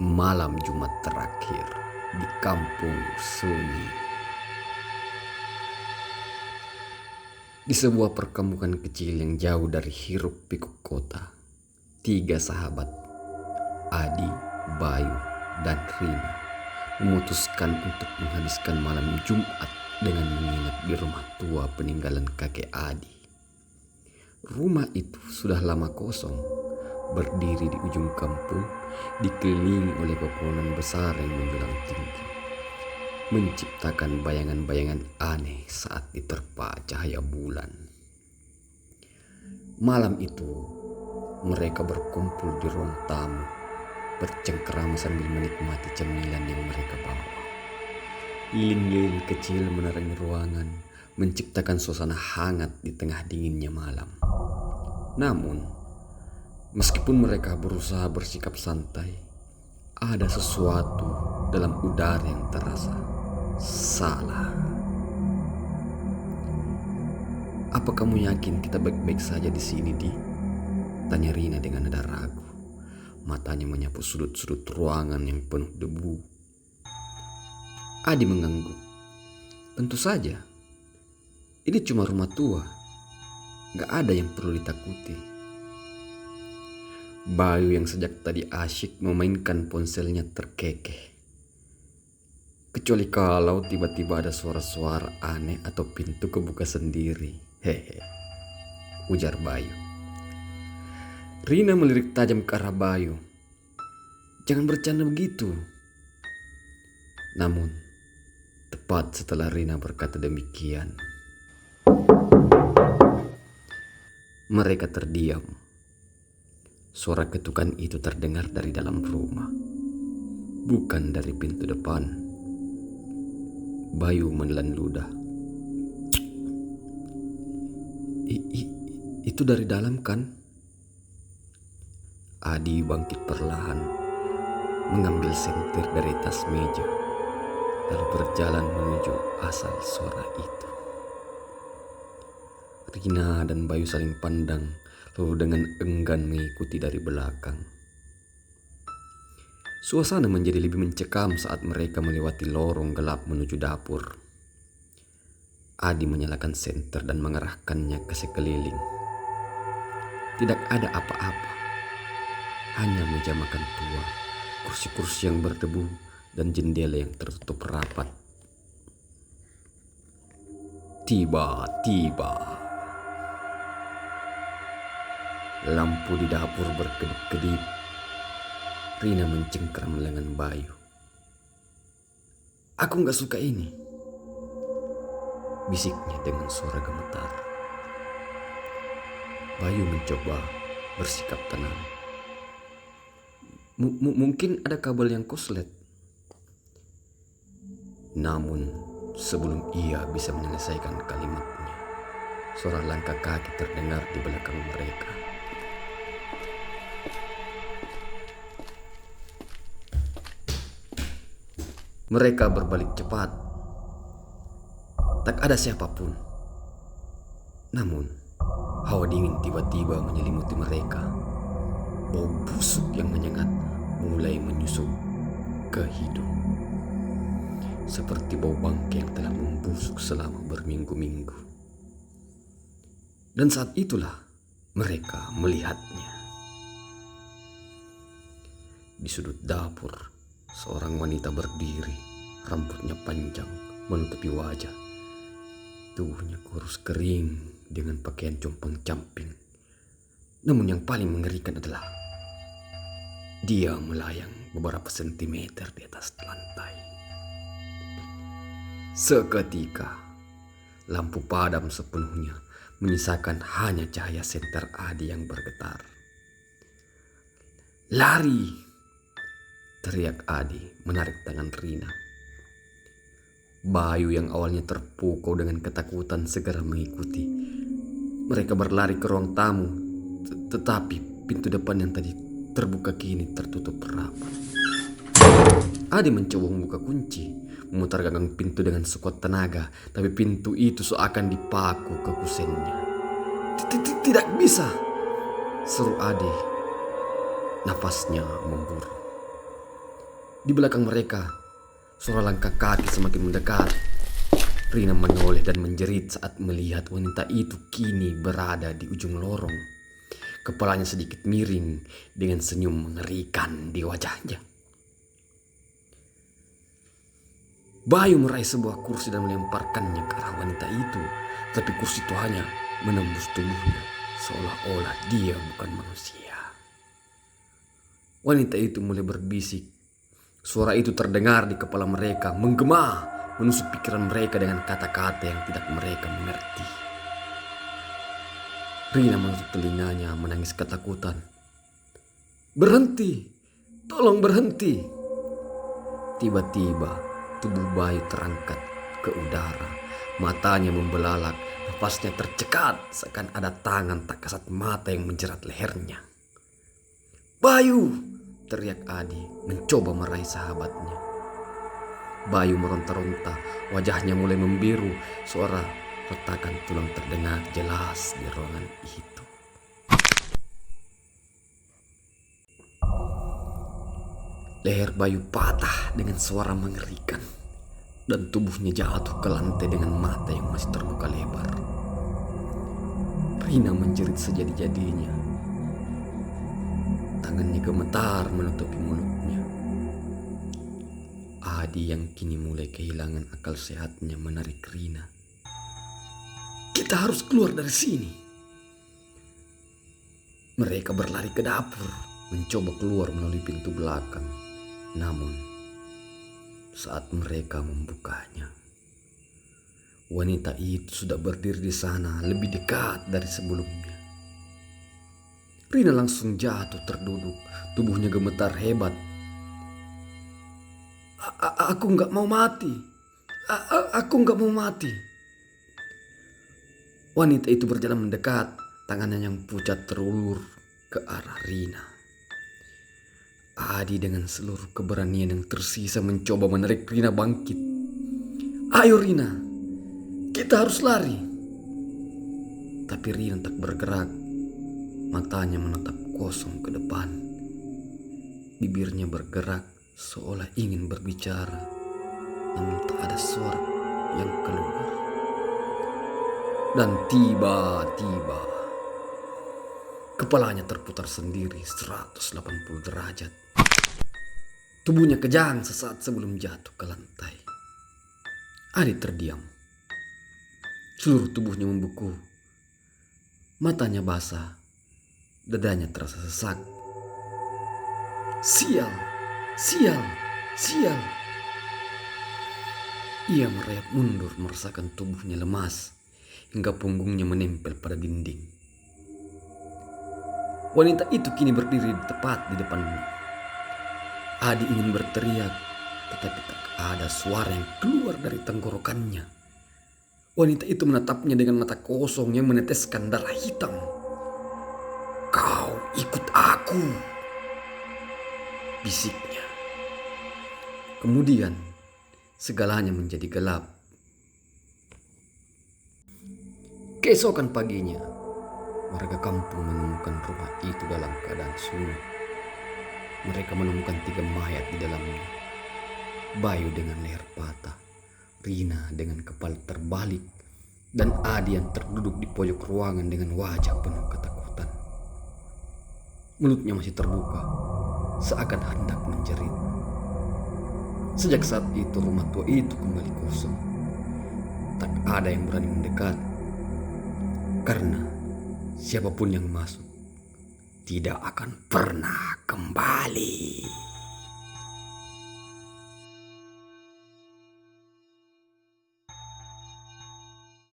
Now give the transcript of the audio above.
Malam Jumat terakhir di kampung sunyi. Di sebuah perkampungan kecil yang jauh dari hiruk pikuk kota, 3 sahabat, Adi, Bayu, dan Rina, memutuskan untuk menghabiskan malam Jumat dengan menginap di rumah tua peninggalan kakek Adi. Rumah itu sudah lama kosong, berdiri di ujung kampung, dikelilingi oleh pepohonan besar yang menjulang tinggi, menciptakan bayangan-bayangan aneh saat diterpa cahaya bulan. Malam itu, mereka berkumpul di ruang tamu, bercengkerama sambil menikmati cemilan yang mereka bawa. Lilin-lilin kecil menerangi ruangan, menciptakan suasana hangat di tengah dinginnya malam. Namun, meskipun mereka berusaha bersikap santai, ada sesuatu dalam udara yang terasa salah. "Apa kamu yakin kita baik-baik saja di sini, Di?" tanya Rina dengan nada ragu. Matanya menyapu sudut-sudut ruangan yang penuh debu. Adi mengangguk. "Tentu saja. Ini cuma rumah tua. Gak ada yang perlu ditakuti." Bayu yang sejak tadi asyik memainkan ponselnya terkekeh. "Kecuali kalau tiba-tiba ada suara-suara aneh atau pintu kebuka sendiri. Hehe," ujar Bayu. Rina melirik tajam ke arah Bayu. "Jangan bercanda begitu." Namun, tepat setelah Rina berkata demikian, mereka terdiam. Suara ketukan itu terdengar dari dalam rumah, bukan dari pintu depan. Bayu menelan ludah. Itu dari dalam kan?" Adi bangkit perlahan, mengambil sentir dari tas meja, lalu berjalan menuju asal suara itu. Rina dan Bayu saling pandang, lalu dengan enggan mengikuti dari belakang. Suasana menjadi lebih mencekam saat mereka melewati lorong gelap menuju dapur. Adi menyalakan senter dan mengerahkannya ke sekeliling. Tidak ada apa-apa, hanya meja makan tua, kursi-kursi yang berdebu, dan jendela yang tertutup rapat. Tiba-tiba, lampu di dapur berkedip-kedip. Rina mencengkram lengan Bayu. "Aku gak suka ini," bisiknya dengan suara gemetar. Bayu mencoba bersikap tenang. Mungkin ada kabel yang koslet." Namun, sebelum ia bisa menyelesaikan kalimatnya, suara langkah kaki terdengar di belakang mereka. Mereka berbalik cepat. Tak ada siapapun. Namun, hawa dingin tiba-tiba menyelimuti mereka. Bau busuk yang menyengat mulai menyusup ke hidung, seperti bau bangkai yang telah membusuk selama berminggu-minggu. Dan saat itulah mereka melihatnya. Di sudut dapur, seorang wanita berdiri, rambutnya panjang menutupi wajah. Tubuhnya kurus kering dengan pakaian compang-camping. Namun yang paling mengerikan adalah dia melayang beberapa sentimeter di atas lantai. Seketika, lampu padam sepenuhnya, menyisakan hanya cahaya senter Adi yang bergetar. "Lari!" teriak Adi menarik tangan Rina. Bayu yang awalnya terpukau dengan ketakutan segera mengikuti. Mereka berlari ke ruang tamu, tetapi pintu depan yang tadi terbuka kini tertutup rapat. Adi mencoba membuka kunci, memutar gagang pintu dengan sekuat tenaga, tapi pintu itu seakan dipaku ke kusennya. "Tidak bisa!" seru Adi. Nafasnya memburu. Di belakang mereka, suara langkah kaki semakin mendekat. Rina menoleh dan menjerit saat melihat wanita itu kini berada di ujung lorong. Kepalanya sedikit miring dengan senyum mengerikan di wajahnya. Bayu meraih sebuah kursi dan melemparkannya ke arah wanita itu. Tapi kursi itu hanya menembus tubuhnya, seolah-olah dia bukan manusia. Wanita itu mulai berbisik. Suara itu terdengar di kepala mereka, menggema, menusuk pikiran mereka dengan kata-kata yang tidak mereka mengerti. Rina menutup telinganya, menangis ketakutan. "Berhenti! Tolong berhenti!" Tiba-tiba tubuh Bayu terangkat ke udara. Matanya membelalak, nafasnya tercekat seakan ada tangan tak kasat mata yang menjerat lehernya. "Bayu!" teriak Adi, mencoba meraih sahabatnya. Bayu meronta-ronta, wajahnya mulai membiru, suara retakan tulang terdengar jelas di ruangan itu. Leher Bayu patah dengan suara mengerikan dan tubuhnya jatuh ke lantai dengan mata yang masih terbuka lebar. Rina menjerit sejadi-jadinya. Tangannya gemetar menutupi mulutnya. Adi yang kini mulai kehilangan akal sehatnya menarik Rina. "Kita harus keluar dari sini." Mereka berlari ke dapur, mencoba keluar melalui pintu belakang. Namun, saat mereka membukanya, wanita itu sudah berdiri di sana lebih dekat dari sebelumnya. Rina langsung jatuh terduduk, tubuhnya gemetar hebat. Aku nggak mau mati. Aku nggak mau mati." Wanita itu berjalan mendekat, tangannya yang pucat terulur ke arah Rina. Adi dengan seluruh keberanian yang tersisa mencoba menarik Rina bangkit. "Ayo Rina, kita harus lari." Tapi Rina tak bergerak, matanya menatap kosong ke depan. Bibirnya bergerak seolah ingin berbicara, namun tak ada suara yang keluar. Dan tiba-tiba kepalanya terputar sendiri 180 derajat. Tubuhnya kejang sesaat sebelum jatuh ke lantai. Adi terdiam. Seluruh tubuhnya membeku. Matanya basah. Dadanya terasa sesak. Sial! Sial! Sial! Ia merayap mundur merasakan tubuhnya lemas hingga punggungnya menempel pada dinding. Wanita itu kini berdiri tepat di depannya. Adi ingin berteriak, tetapi tak ada suara yang keluar dari tenggorokannya. Wanita itu menatapnya dengan mata kosong yang meneteskan darah hitam. "Kau ikut aku," bisiknya. Kemudian segalanya menjadi gelap. Keesokan paginya, warga kampung menemukan rumah itu dalam keadaan sunyi. Mereka menemukan 3 mayat di dalamnya. Bayu dengan leher patah, Rina dengan kepala terbalik, dan Adi yang terduduk di pojok ruangan dengan wajah penuh ketakutan. Mulutnya masih terbuka, seakan hendak menjerit. Sejak saat itu rumah tua itu kembali kosong. Tak ada yang berani mendekat, karena siapapun yang masuk tidak akan pernah kembali.